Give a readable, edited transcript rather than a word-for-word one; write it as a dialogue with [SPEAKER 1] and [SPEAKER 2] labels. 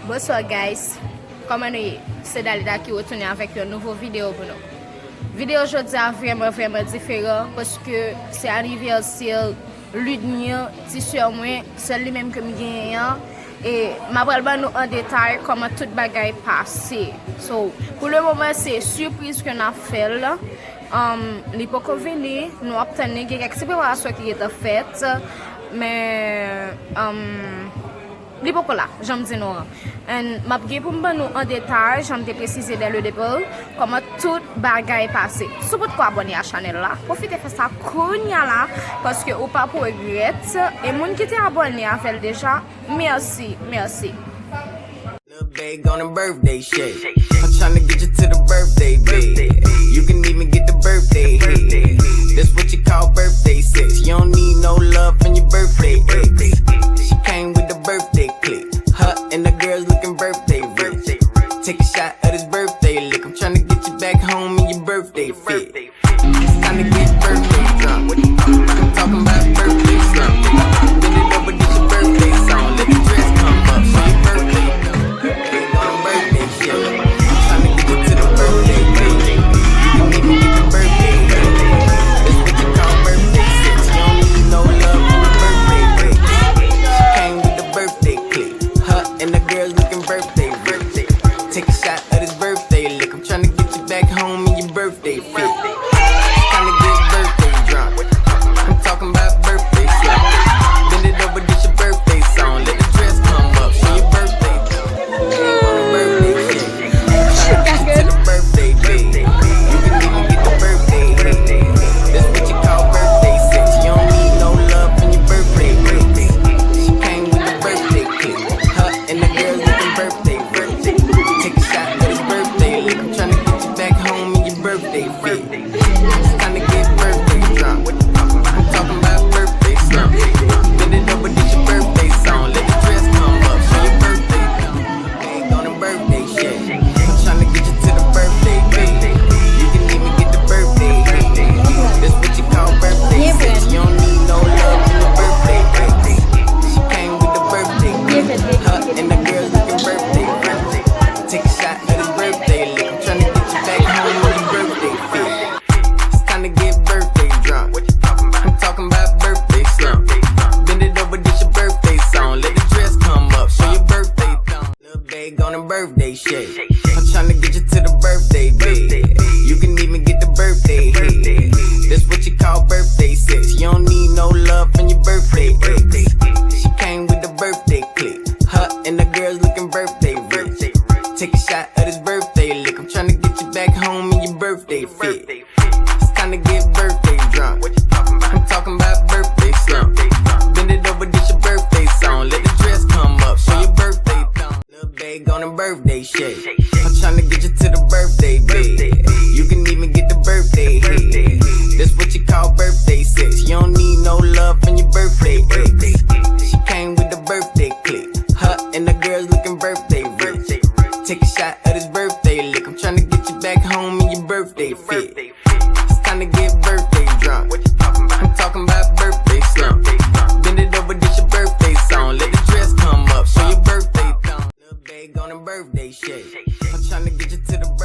[SPEAKER 1] Bonsoir guys, comment nous c'est Dalida qui retourne avec une nouvelle vidéo pour nous. Vidéo aujourd'hui est vraiment différent parce que c'est anniversaire Ludmilla, ti sur moi, c'est lui-même que me gagne et m'a parlé nous en détail comment toute bagaille passé. So, pour le moment c'est surprise que n'a fait là. Les pas venir, nous obtenir quelques préparations qui étaient faites mais li pas là, j'aime dire non. Et m'a gagné pour nous en détail, j'aime te préciser dès le départ comment toute bagaille passé. Si vous pouvez abonner à la chaîne là, profitez de faire ça konya là parce que ou pas pour regret et moun qui t'est abonné à faire déjà, merci.
[SPEAKER 2] Little bag on a birthday shit. I'm tryna get you to the birthday bed. You can even get the birthday head. That's what you call birthday sex. You don't need no love from your birthday ex. She came with the birthday clip. Her and the girls looking birthday rich. Take a shot at his birthday lick. I'm tryna get you back home in your birthday fit. It's time to get birthday drunk. I'm talking about birthday slump. Bend it over, this your birthday song. Let the dress come up, so your birthday big on a birthday shit. I'm tryna get you to the birthday bed. You can even get the birthday head. That's what you call birthday sex. You don't need no love from the birthday ex. She came with the birthday clip. Her and the girls looking birthday rich. Take a shot at his birthday lick. I'm tryna get you back home in your birthday fit. It's time to get birthday drunk. I'm talking about birthday slump. Bend it over, this your birthday song. Let the dress come up, show your birthday. Ain't on a birthday shit. Tryna get you to the birthday bed. You can even get the birthday head. That's what you call birthday sex. You don't need no love from your birthday ex. She came with the birthday clip. Her and the girls looking birthday rich. Take a shot at his birthday lick. I'm tryna get you back home in your birthday fit. It's time to get birthday drunk. I'm talking about birthday slump. Bend it over, this your birthday song. Let the dress come up, show your birthday. Bag on a birthday shit. I'm tryna get you to the birthday bed. You can even get the birthday head. That's what you call birthday sex. You don't need no love from the birthday ex. She came with the birthday clip. Her and the girls looking birthday rich. Take a shot at his birthday lick. I'm tryna get you back home on your birthday fit. It's time to get birthday drunk. I'm talking about birthday slump. Bend it over, this your birthday song. Let the dress come up, show your birthday thumb. Little bag on a birthday shit. I'm tryna get you to the birthday bed. You can even get the birthday head. That's what you call birthday sex. You don't need no love from your birthday ex. She came with the birthday clip. Her and the girls looking birthday rich. Take a shot at his birthday lick. I'm tryna get you back home in your birthday fit. It's time to get birthday drunk. I'm talking about birthday slump. Bend it over, this your birthday song. Let the dress come up, show your birthday thumb. Little bag on a birthday shit. I'm tryna get you to the birthday bed. You can even get the birthday head. That's what you call birthday sex. You don't need no love from your birthday ex. She came with the birthday clip. Her and the girls looking birthday rich. Take a shot at his birthday lick. I'm tryna get you back home in your birthday fit. It's time to get birthday drunk. I'm talking about birthday slump. Bend it over, this your birthday song. Let the dress come up, show your birthday thumb. Little bag on a birthday shit. I'm tryna get you to the